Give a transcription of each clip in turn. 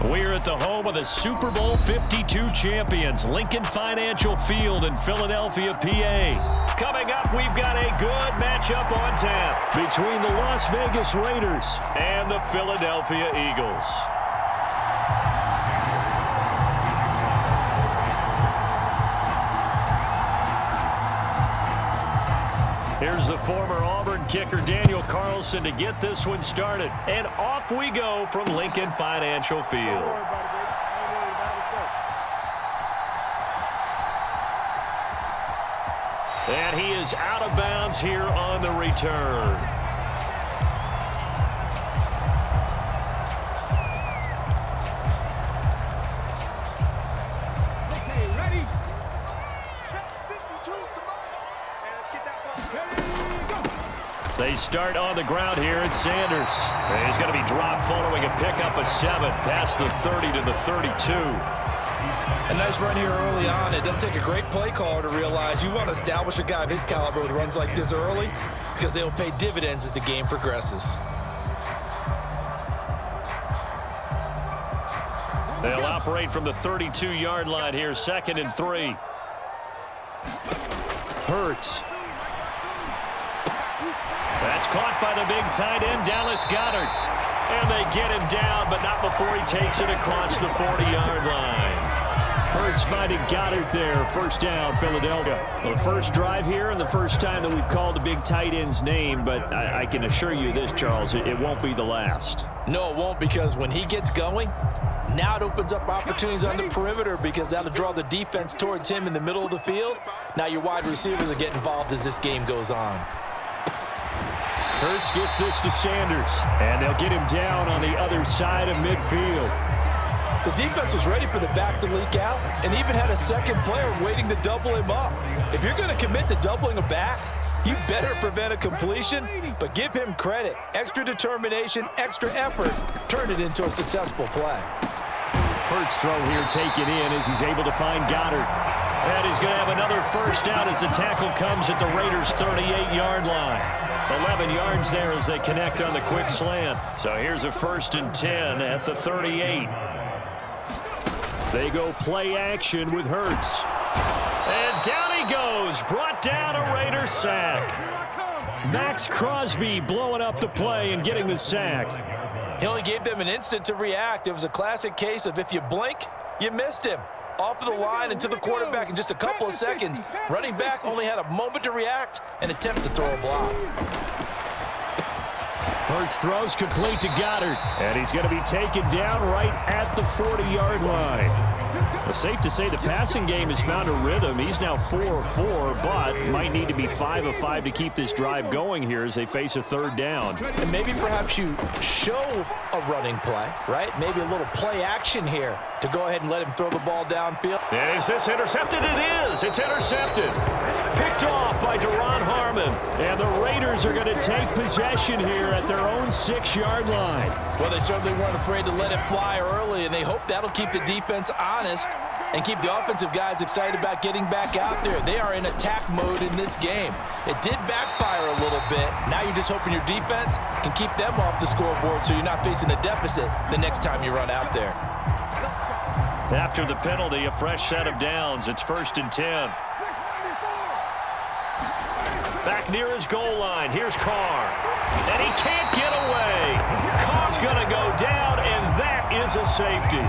We're at the home of the Super Bowl 52 champions, Lincoln Financial Field in Philadelphia, PA. Coming up, we've got a good matchup on tap between the Las Vegas Raiders and the Philadelphia Eagles. Here's the former Auburn kicker, Daniel Carlson, to get this one started. And off we go from Lincoln Financial Field. And he is out of bounds here on the return. They start on the ground here at Sanders. And he's going to be dropped following a pickup of 7 past the 30 to the 32. A nice run here early on. It doesn't take a great play caller to realize you want to establish a guy of his caliber with runs like this early because they'll pay dividends as the game progresses. They'll operate from the 32-yard line here, 2nd and 3. Hurts. That's caught by the big tight end, Dallas Goedert. And they get him down, but not before he takes it across the 40-yard line. Hurts finding Goedert there. First down, Philadelphia. The first drive here and the first time that we've called the big tight end's name, but I can assure you this, Charles, it won't be the last. No, it won't, because when he gets going, now it opens up opportunities on the perimeter because that'll draw the defense towards him in the middle of the field. Now your wide receivers will get involved as this game goes on. Hurts gets this to Sanders, and they'll get him down on the other side of midfield. The defense was ready for the back to leak out and even had a second player waiting to double him up. If you're going to commit to doubling a back, you better prevent a completion, but give him credit. Extra determination, extra effort, turn it into a successful play. Hurts throw here taken in as he's able to find Goedert. And he's going to have another first down as the tackle comes at the Raiders' 38-yard line. 11 yards there as they connect on the quick slant. So here's a 1st and 10 at the 38. They go play action with Hurts. And down he goes. Brought down a Raiders sack. Max Crosby blowing up the play and getting the sack. He only gave them an instant to react. It was a classic case of if you blink, you missed him. Off of the line and to the quarterback in just a couple of seconds. Running back only had a moment to react and attempt to throw a block. Hurts throws complete to Goedert. And he's going to be taken down right at the 40-yard line. Well, safe to say the passing game has found a rhythm. He's now 4 of 4, but might need to be 5 of 5 to keep this drive going here as they face a 3rd down. And maybe perhaps you show a running play, right? Maybe a little play action here to go ahead and let him throw the ball downfield. Is this intercepted? It is. It's intercepted. Picked off by Duron Harmon. And the Raiders are going to take possession here at their own 6-yard line. Well, they certainly weren't afraid to let it fly early, and they hope that'll keep the defense honest and keep the offensive guys excited about getting back out there. They are in attack mode in this game. It did backfire a little bit. Now you're just hoping your defense can keep them off the scoreboard so you're not facing a deficit the next time you run out there. After the penalty, a fresh set of downs. It's 1st and 10. Back near his goal line. Here's Carr. And he can't get away. Carr's going to go down, and that is a safety.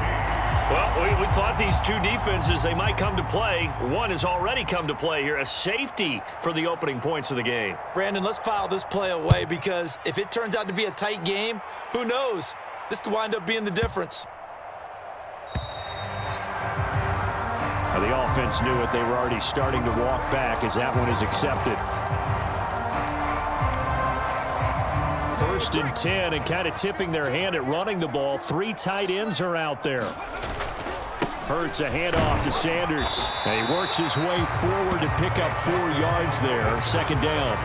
Well, we thought these two defenses, they might come to play. One has already come to play here. A safety for the opening points of the game. Brandon, let's file this play away because if it turns out to be a tight game, who knows? This could wind up being the difference. The offense knew it. They were already starting to walk back as that one is accepted. 1st and 10, and kind of tipping their hand at running the ball. 3 tight ends are out there. Hurts a handoff to Sanders. And he works his way forward to pick up 4 yards there. 2nd down.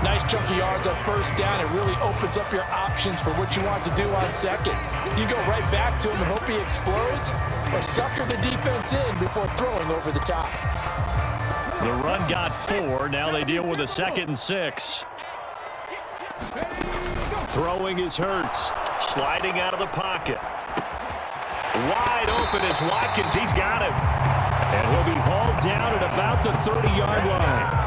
Nice chunk of yards on 1st down. It really opens up your options for what you want to do on 2nd. You go right back to him and hope he explodes, or sucker the defense in before throwing over the top. The run got 4. Now they deal with a 2nd and 6. Throwing is Hurts. Sliding out of the pocket. Wide open is Watkins. He's got him. And he'll be hauled down at about the 30-yard line.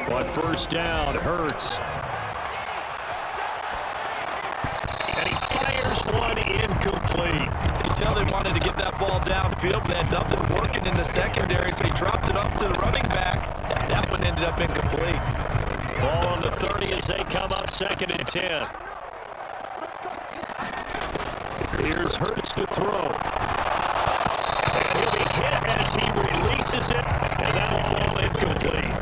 On first down, Hurts. And he fires one incomplete. You can tell they wanted to get that ball downfield, but had nothing working in the secondary, so he dropped it off to the running back. That one ended up incomplete. Ball on the 30 as they come up 2nd and 10. Here's Hurts to throw. And he'll be hit as he releases it, and that'll fall incomplete.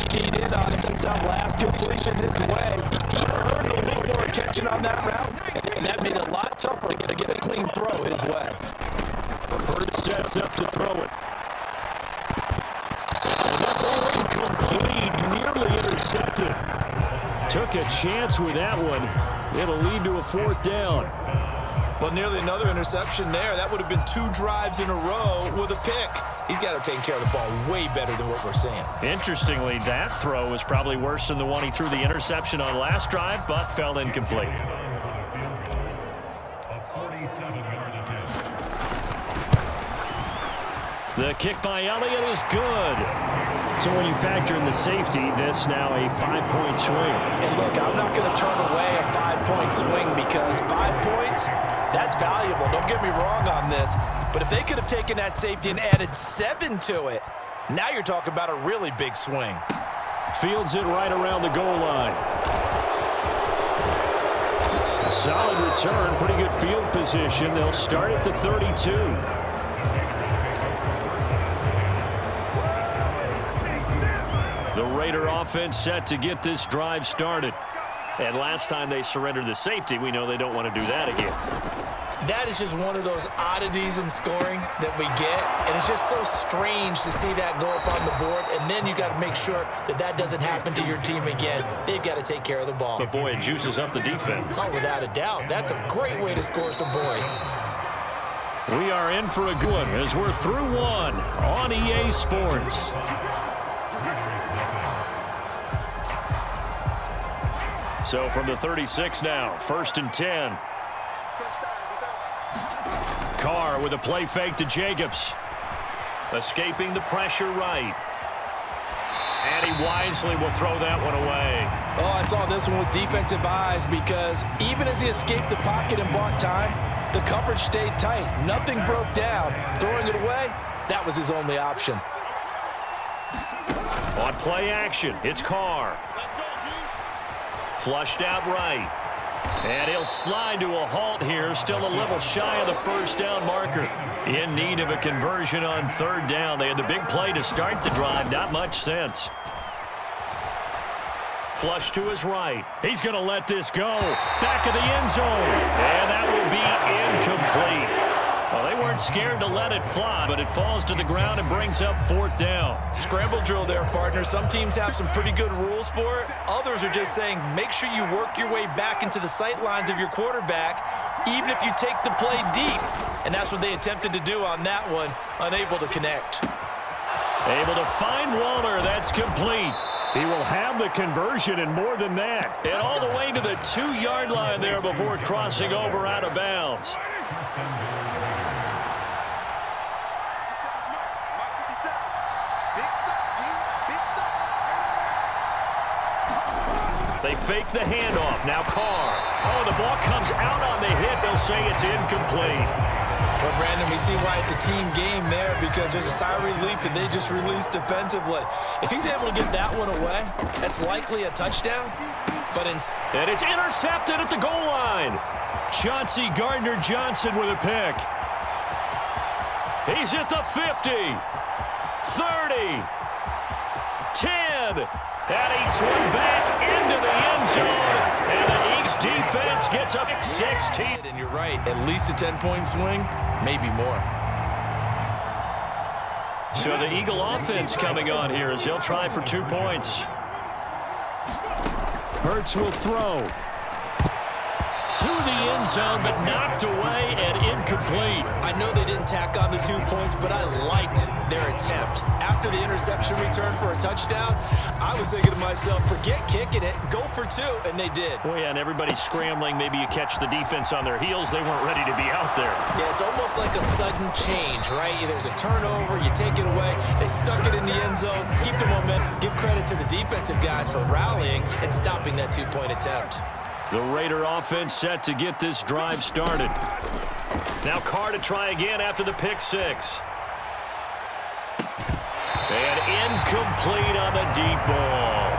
Keyed in on him since that last completion his way. He earned a little more attention on that route, and that made it a lot tougher to get a clean throw his way. Hurts sets up to throw it. And that ball incomplete, nearly intercepted. Took a chance with that one. It'll lead to a 4th down. Well, nearly another interception there. That would have been 2 drives in a row with a pick. He's got to take care of the ball way better than what we're seeing. Interestingly, that throw was probably worse than the one he threw the interception on last drive, but fell incomplete. The kick by Elliott is good. So when you factor in the safety, this now a 5-point swing. And look, I'm not going to turn away a 5-point swing because 5 points, that's valuable. Don't get me wrong on this. But if they could have taken that safety and added 7 to it, now you're talking about a really big swing. Fields it right around the goal line. A solid return, pretty good field position. They'll start at the 32. The Raider offense set to get this drive started. And last time they surrendered the safety, we know they don't want to do that again. That is just one of those oddities in scoring that we get, and it's just so strange to see that go up on the board, and then you got to make sure that that doesn't happen to your team again. They've got to take care of the ball. But boy, it juices up the defense. Oh, without a doubt. That's a great way to score some points. We are in for a good one as we're through one on EA Sports. So from the 36 now, 1st and 10. Carr with a play fake to Jacobs. Escaping the pressure right. And he wisely will throw that one away. Oh, I saw this one with defensive eyes because even as he escaped the pocket and bought time, the coverage stayed tight. Nothing broke down. Throwing it away, that was his only option. On play action, it's Carr. Flushed out right. And he'll slide to a halt here, still a little shy of the 1st down marker. In need of a conversion on 3rd down. They had the big play to start the drive, not much sense. Flush to his right. He's going to let this go. Back of the end zone. And that will be incomplete. Well, they weren't scared to let it fly, but it falls to the ground and brings up 4th down. Scramble drill there, partner. Some teams have some pretty good rules for it. Others are just saying make sure you work your way back into the sight lines of your quarterback, even if you take the play deep. And that's what they attempted to do on that one, unable to connect. Able to find Waller. That's complete. He will have the conversion and more than that. And all the way to the 2-yard line there before crossing over out of bounds. They fake the handoff. Now Carr. Oh, the ball comes out on the hit. They'll say it's incomplete. Well, Brandon, we see why it's a team game there because there's a sigh of relief that they just released defensively. If he's able to get that one away, that's likely a touchdown. And it's intercepted at the goal line. Chauncey Gardner-Johnson with a pick. He's at the 50, 30, 10. That eats one back into the end zone. And the Eagles defense gets up 16. And you're right, at least a 10-point swing, maybe more. So the Eagle offense coming on here as he'll try for 2 points. Hurts will throw. To the end zone, but knocked away and incomplete. I know they didn't tack on the 2 points, but I liked their attempt. After the interception return for a touchdown, I was thinking to myself, forget kicking it, go for 2, and they did. Oh, yeah, and everybody's scrambling. Maybe you catch the defense on their heels. They weren't ready to be out there. Yeah, it's almost like a sudden change, right? There's a turnover, you take it away. They stuck it in the end zone. Keep the momentum. Give credit to the defensive guys for rallying and stopping that 2-point attempt. The Raider offense set to get this drive started. Now Carr to try again after the pick 6. And incomplete on the deep ball.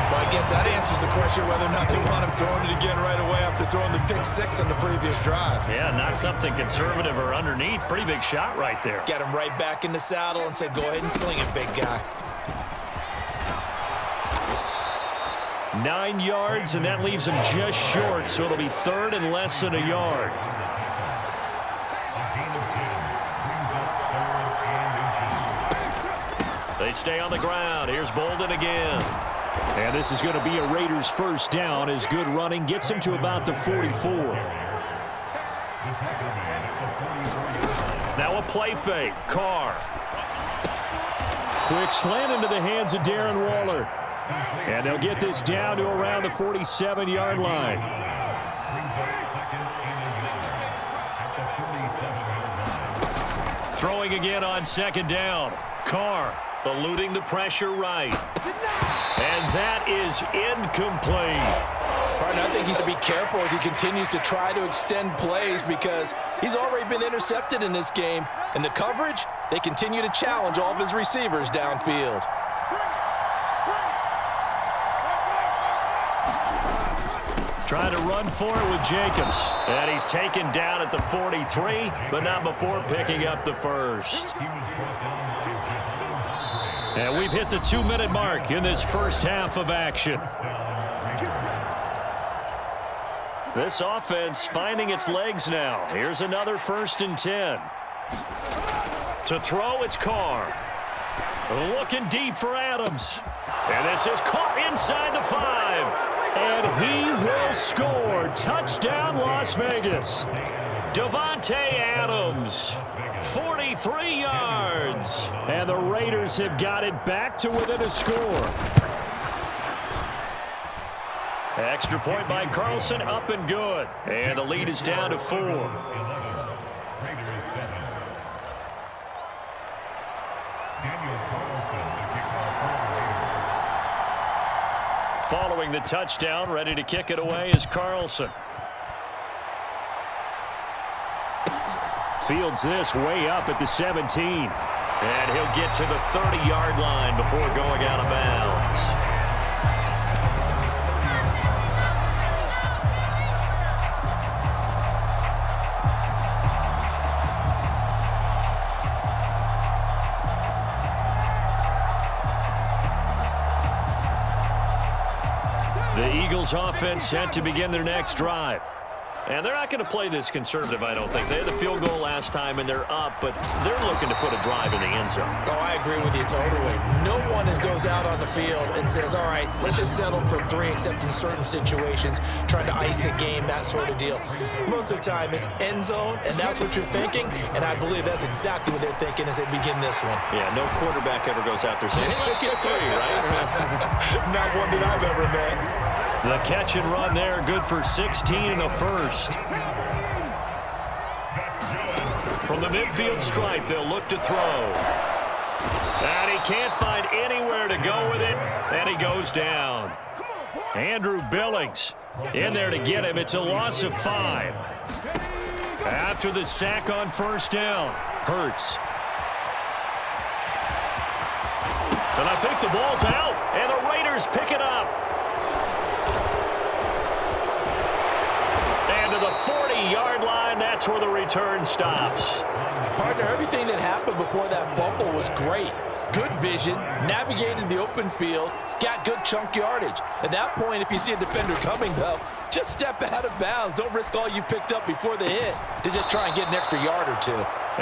Well, I guess that answers the question whether or not they want him throwing it again right away after throwing the pick 6 on the previous drive. Yeah, not something conservative or underneath. Pretty big shot right there. Got him right back in the saddle and said, go ahead and sling it, big guy. 9 yards, and that leaves him just short, so it'll be 3rd and less than a yard. They stay on the ground. Here's Bolden again. And this is going to be a Raiders first down as good running gets him to about the 44. Now a play fake. Carr. Quick slant into the hands of Darren Waller. And they'll get this down to around the 47-yard line. Throwing again on 2nd down. Carr eluding the pressure right. And that is incomplete. Partner, I think he's to be careful as he continues to try to extend plays because he's already been intercepted in this game. And the coverage, they continue to challenge all of his receivers downfield. Trying to run for it with Jacobs. And he's taken down at the 43, but not before picking up the first. And we've hit the 2-minute mark in this first half of action. This offense finding its legs now. Here's another 1st and 10. To throw, it's Carr. Looking deep for Adams. And this is caught inside the 5. And he will score. Touchdown, Las Vegas. Davante Adams, 43 yards. And the Raiders have got it back to within a score. Extra point by Carlson, up and good. And the lead is down to 4. Following the touchdown, ready to kick it away is Carlson. Fields this way up at the 17. And he'll get to the 30-yard line before going out of bounds. The Eagles offense set to begin their next drive. And they're not going to play this conservative, I don't think. They had the field goal last time, and they're up, but they're looking to put a drive in the end zone. Oh, I agree with you totally. No one goes out on the field and says, all right, let's just settle for 3, except in certain situations, trying to ice a game, that sort of deal. Most of the time, it's end zone, and that's what you're thinking, and I believe that's exactly what they're thinking as they begin this one. Yeah, no quarterback ever goes out there saying, hey, let's get 3, right? Not one that I've ever met. The catch and run there, good for 16 and a first. From the midfield stripe, they'll look to throw. And he can't find anywhere to go with it, and he goes down. Andrew Billings in there to get him. It's a loss of 5. After the sack on 1st down, Hurts. And I think the ball's out, and the Raiders pick it up. To the 40-yard line, that's where the return stops. Partner, everything that happened before that fumble was great. Good vision, navigated the open field, got good chunk yardage. At that point, if you see a defender coming, though, just step out of bounds. Don't risk all you picked up before the hit to just try and get an extra yard or 2.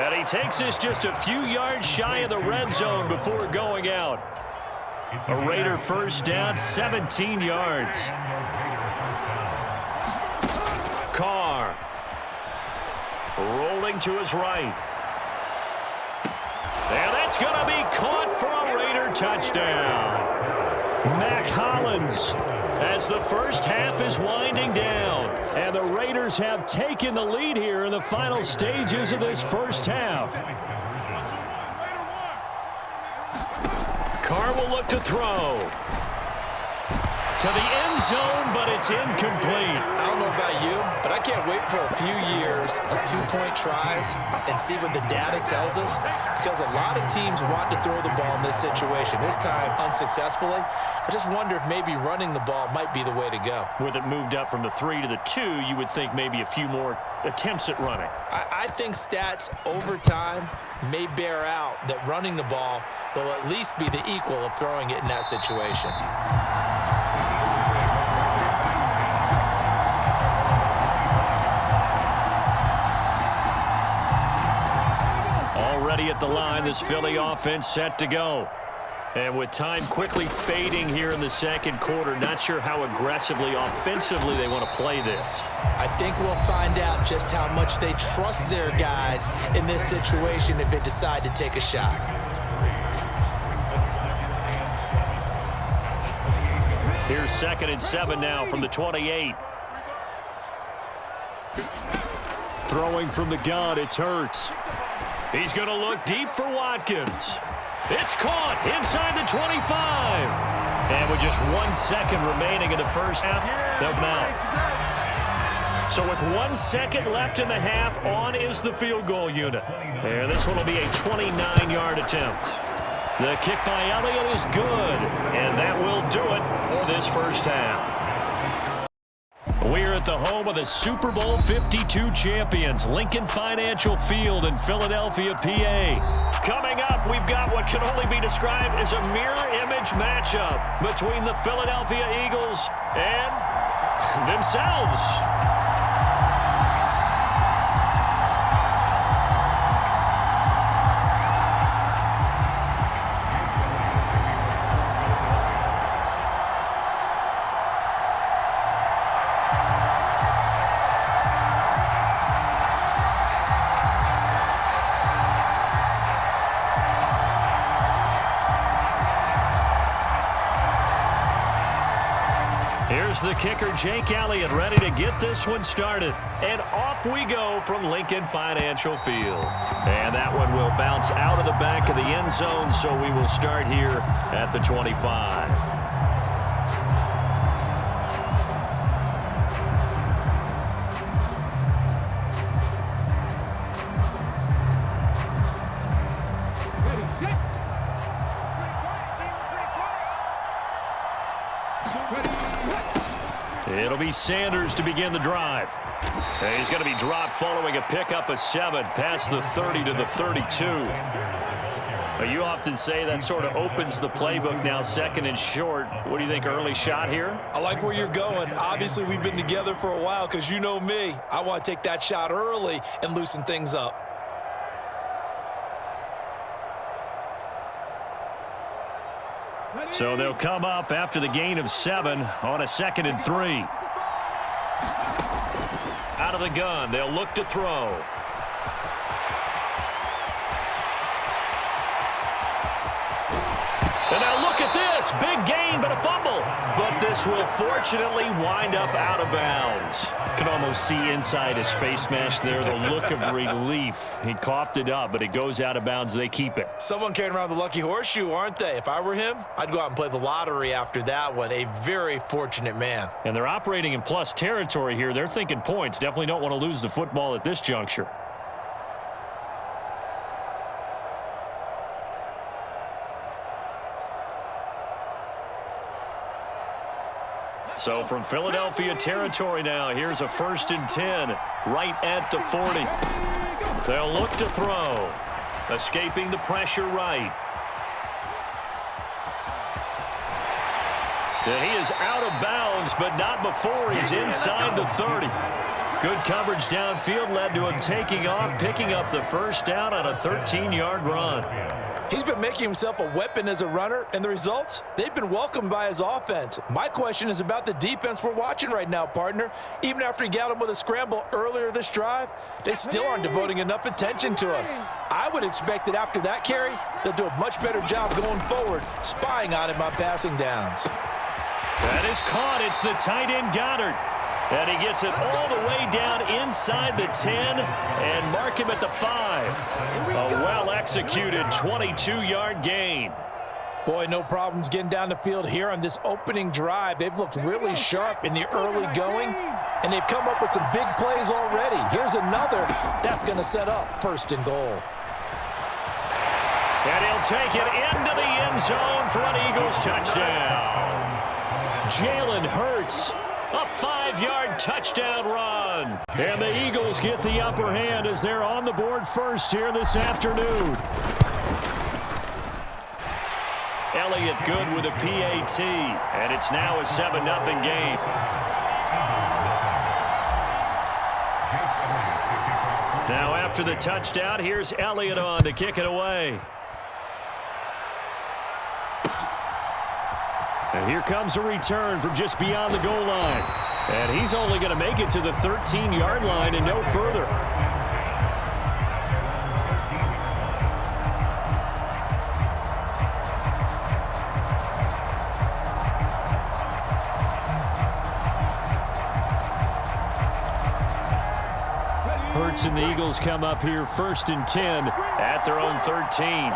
And he takes this just a few yards shy of the red zone before going out. A Raider first down, 17 yards. Carr. Rolling to his right. And that's going to be caught for a Raider touchdown. Mac Hollins, as the first half is winding down. And the Raiders have taken the lead here in the final stages of this first half. Carr will look to throw. To the end zone, but it's incomplete. I don't know about you, but I can't wait for a few years of two-point tries and see what the data tells us, because a lot of teams want to throw the ball in this situation, this time unsuccessfully. I just wonder if maybe running the ball might be the way to go. With it moved up from the 3 to the 2, you would think maybe a few more attempts at running. I think stats over time may bear out that running the ball will at least be the equal of throwing it in that situation. Already at the line, this Philly offense set to go. And with time quickly fading here in the second quarter, not sure how aggressively, offensively they want to play this. I think we'll find out just how much they trust their guys in this situation if they decide to take a shot. Here's 2nd and 7 now from the 28. Throwing from the gun, it's Hurts. He's going to look deep for Watkins. It's caught inside the 25. And with just 1 second remaining in the first half, they'll mount. So with 1 second left in the half, on is the field goal unit. And this one will be a 29-yard attempt. The kick by Elliott is good, and that will do it for this first half. We're at the home of the Super Bowl 52 champions, Lincoln Financial Field in Philadelphia, PA. Coming up, we've got what can only be described as a mirror image matchup between the Philadelphia Eagles and themselves. Here's the kicker, Jake Elliott, ready to get this one started. And off we go from Lincoln Financial Field. And that one will bounce out of the back of the end zone, so we will start here at the 25. It'll be Sanders to begin the drive. And he's going to be dropped following a pickup of 7 past the 30 to the 32. You often say that sort of opens the playbook now, 2nd and short. What do you think, early shot here? I like where you're going. Obviously, we've been together for a while because you know me. I want to take that shot early and loosen things up. So they'll come up after the gain of 7 on a 2nd and 3. Out of the gun, they'll look to throw. And now look at this. Big gain, but a fumble. But this will fortunately wind up out of bounds. Can almost see inside his face mask there, the look of relief. He coughed it up, but it goes out of bounds. They keep it. Someone carrying around the lucky horseshoe, aren't they? If I were him, I'd go out and play the lottery after that one. A very fortunate man. And they're operating in plus territory here. They're thinking points. Definitely don't want to lose the football at this juncture. So from Philadelphia territory now, here's a 1st and 10, right at the 40. They'll look to throw. Escaping the pressure right. And he is out of bounds, but not before he's inside the 30. Good coverage downfield led to him taking off, picking up the first down on a 13-yard run. He's been making himself a weapon as a runner, and the results, they've been welcomed by his offense. My question is about the defense we're watching right now, partner. Even after he got him with a scramble earlier this drive, they still aren't devoting enough attention to him. I would expect that after that carry, they'll do a much better job going forward, spying on him on passing downs. That is caught. It's the tight end Goddard. And he gets it all the way down inside the 10 and mark him at the 5. A well-executed 22-yard gain. Boy, no problems getting down the field here on this opening drive. They've looked really sharp in the early going, and they've come up with some big plays already. Here's another that's going to set up first and goal. And he'll take it into the end zone for an Eagles touchdown. Jalen Hurts. A 5-yard touchdown run. And the Eagles get the upper hand as they're on the board first here this afternoon. Elliott good with a PAT. And it's now a 7-0 game. Now after the touchdown, here's Elliott on to kick it away. And here comes a return from just beyond the goal line. And he's only going to make it to the 13-yard line and no further. Hurts and the Eagles come up here first and 10 at their own 13.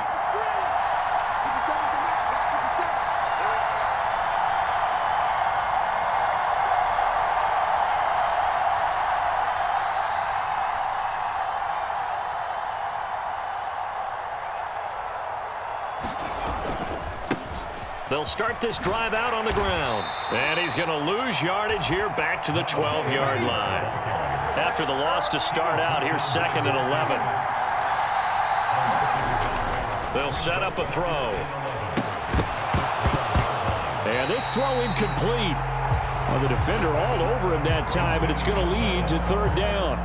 They'll start this drive out on the ground. And he's going to lose yardage here back to the 12-yard line. After the loss to start out, here's 2nd and 11. They'll set up a throw. And this throw incomplete. Well, the defender all over him that time, and it's going to lead to 3rd down.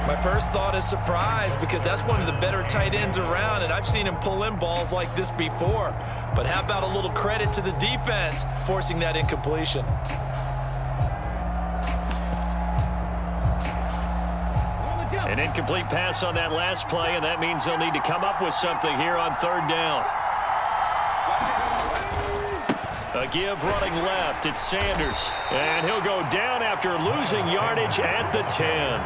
My first thought is surprise because that's one of the better tight ends around, and I've seen him pull in balls like this before. But how about a little credit to the defense forcing that incompletion? An incomplete pass on that last play, and that means they'll need to come up with something here on 3rd down. A give running left. It's Sanders. And he'll go down after losing yardage at the 10.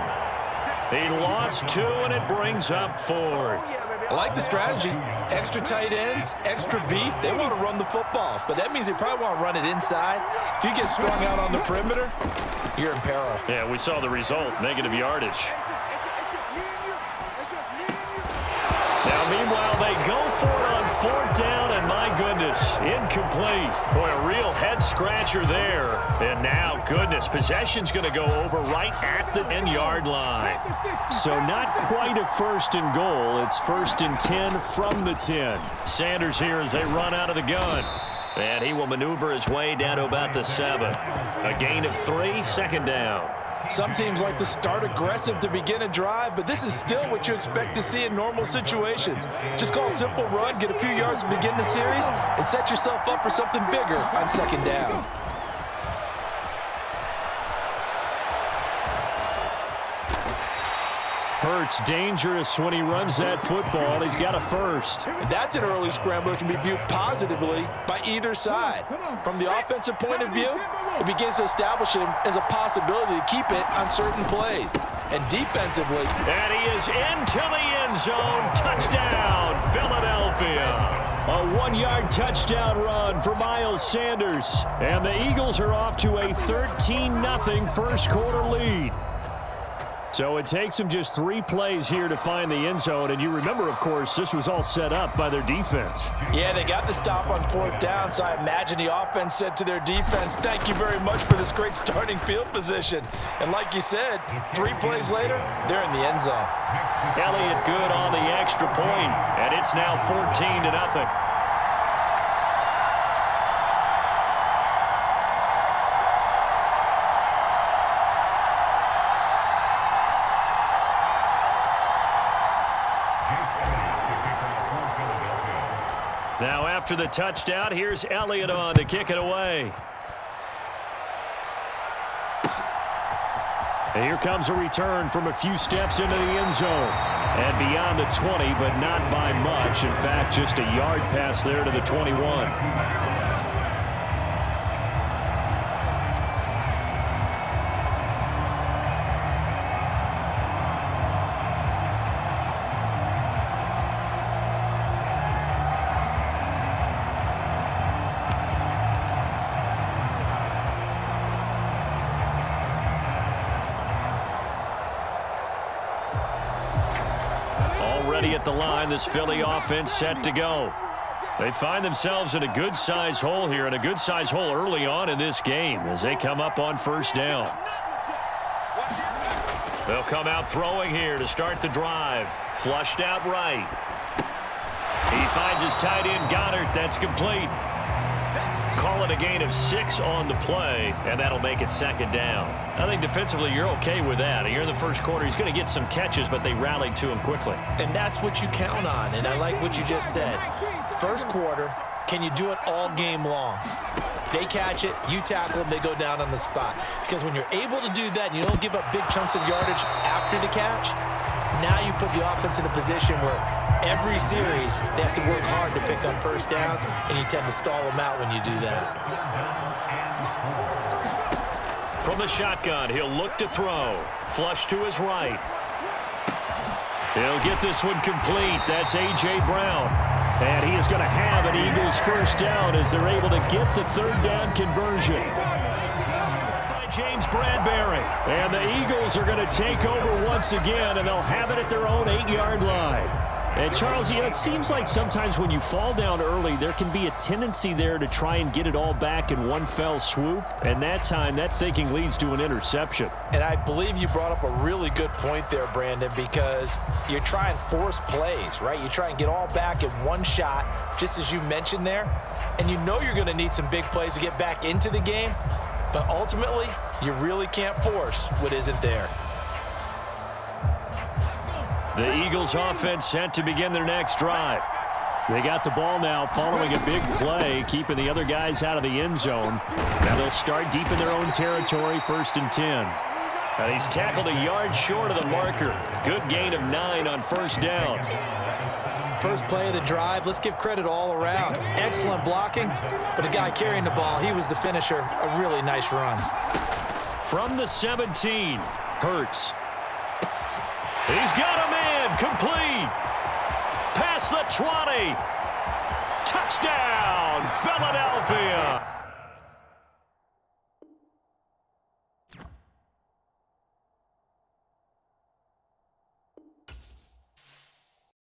He lost 2, and it brings up 4th. I like the strategy. Extra tight ends, extra beef. They want to run the football, but that means they probably want to run it inside. If you get strung out on the perimeter, you're in peril. Yeah, we saw the result, negative yardage. Now, meanwhile, they go for it on 4th down, and my goodness, incomplete. Boy, a real head-scratcher there. And now, goodness, possession's going to go over right at the 10-yard line. So not quite a 1st and goal. It's 1st and 10 from the 10. Sanders here as they run out of the gun. And he will maneuver his way down to about the 7. A gain of 3, 2nd down. Some teams like to start aggressive to begin a drive, but this is still what you expect to see in normal situations. Just call a simple run, get a few yards to begin the series, and set yourself up for something bigger on 2nd down. Hurts dangerous when he runs that football. He's got a first. And that's an early scramble that can be viewed positively by either side. From the offensive point of view, it begins to establish him as a possibility to keep it on certain plays. And defensively, and he is into the end zone. Touchdown, Philadelphia. A 1-yard touchdown run for Miles Sanders. And the Eagles are off to a 13-0 first quarter lead. So it takes them just 3 plays here to find the end zone. And you remember, of course, this was all set up by their defense. Yeah, they got the stop on 4th down, so I imagine the offense said to their defense, thank you very much for this great starting field position. And like you said, 3 plays later, they're in the end zone. Elliott good on the extra point, and it's now 14-0. Now after the touchdown, here's Elliott on to kick it away. And here comes a return from a few steps into the end zone. And beyond the 20, but not by much. In fact, just a yard pass there to the 21. Already at the line, this Philly offense set to go. They find themselves in a good-sized hole here, and a good-sized hole early on in this game as they come up on first down. They'll come out throwing here to start the drive. Flushed out right. He finds his tight end, Goddard. That's complete. Call it a gain of 6 on the play, and that'll make it second down. I think defensively you're okay with that. Here in the first quarter, he's going to get some catches, but they rallied to him quickly. And that's what you count on, and I like what you just said. First quarter, can you do it all game long? They catch it, you tackle them, they go down on the spot. Because when you're able to do that and you don't give up big chunks of yardage after the catch, now you put the offense in a position where every series they have to work hard to pick up first downs, and you tend to stall them out when you do that. From the shotgun, he'll look to throw. Flush to his right. He'll get this one complete. That's A.J. Brown. And he is going to have an Eagles first down as they're able to get the third down conversion. By James Bradbury. And the Eagles are going to take over once again, and they'll have it at their own 8-yard line. And, Charles, it seems like sometimes when you fall down early, there can be a tendency there to try and get it all back in one fell swoop. And that time, that thinking leads to an interception. And I believe you brought up a really good point there, Brandon, because you're trying to force plays, right? You try and get all back in one shot, just as you mentioned there. And you know you're going to need some big plays to get back into the game. But ultimately, you really can't force what isn't there. The Eagles offense set to begin their next drive. They got the ball now following a big play, keeping the other guys out of the end zone. Now they'll start deep in their own territory, 1st and 10. And he's tackled a yard short of the marker. Good gain of 9 on first down. First play of the drive, let's give credit all around. Excellent blocking, but the guy carrying the ball, he was the finisher. A really nice run. From the 17, Hurts. He's got a man, complete. Past the 20. Touchdown, Philadelphia.